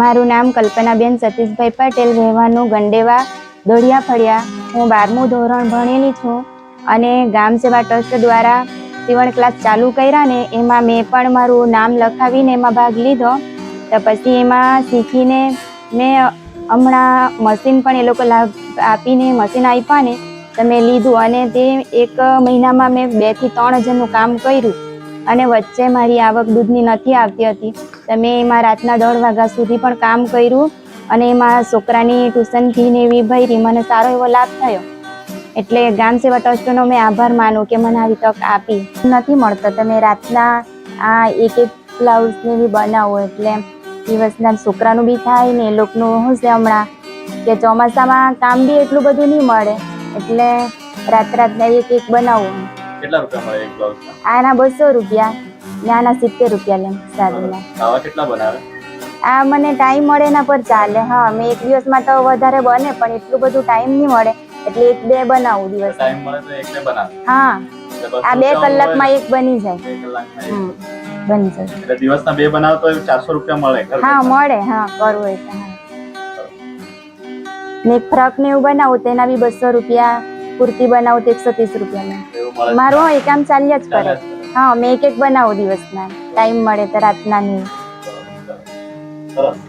મારું નામ કલ્પનાબેન સતીશભાઈ પટેલ, રહેવાનું ગંડેવા દોઢિયા ફળિયા. હું 12મું ધોરણ ભણેલી છું અને ગામ સેવા ટ્રસ્ટ દ્વારા સીવણ ક્લાસ ચાલુ કર્યા ને એમાં મેં પણ મારું નામ લખાવીને એમાં ભાગ લીધો. તો પછી એમાં શીખીને મેં હમણાં મશીન પણ એ લોકો લાભ આપીને મશીન આપ્યા ને તો મેં લીધું અને તે 1 મહિનામાં મેં 2 થી 3 હજારનું કામ કર્યું અને વચ્ચે મારી આવક દૂધની નથી આવતી હતી તો મેં એમાં રાતના 1:30 વાગ્યા સુધી પણ કામ કર્યું અને એમાં છોકરાની ટ્યુશન ફી ને એવી ભરી મને સારો એવો લાભ થયો. એટલે ગામ સેવા ટ્રસ્ટનો મેં આભાર માનું કે મને આવી તક આપી. નથી મળતો તો મેં રાતના આ એક બ્લાઉઝને બી બનાવું એટલે દિવસના છોકરાનું બી થાય ને એ લોકોનું શું છે હમણાં કે ચોમાસામાં કામ બી એટલું બધું નહીં મળે એટલે રાતના એક બનાવું. કેટલા રૂપિયા મળે એક બ્લાઉઝ? આના 200 રૂપિયા ને આના 70 રૂપિયા લે સાદુના. આવા કેટલા બનાવે? આ મને ટાઈમ મળે એના પર ચાલે. હા, મેં એક દિવસમાં તો વધારે બને પણ એટલું બધું ટાઈમ નહીં મળે એટલે 1-2 બનાવું દિવસ. ટાઈમ મળે તો 1-2 બનાવે. હા, આ 2 કલાકમાં એક બની જાય. 2 કલાકમાં બની જાય. એટલે દિવસના 2 બનાવ તો 400 રૂપિયા મળે. હા મળે. હા, કરવું હોય તો. ને ફ્રોક ને એવું બનાવું તો એના બી 200 રૂપિયા, કુર્તી બનાવું તો 130 રૂપિયા. મારું એ કામ ચાલ્યા જ કરે. હા, મેં એક બનાવું દિવસના, ટાઈમ મળે તો રાતના નહીં. સરસ.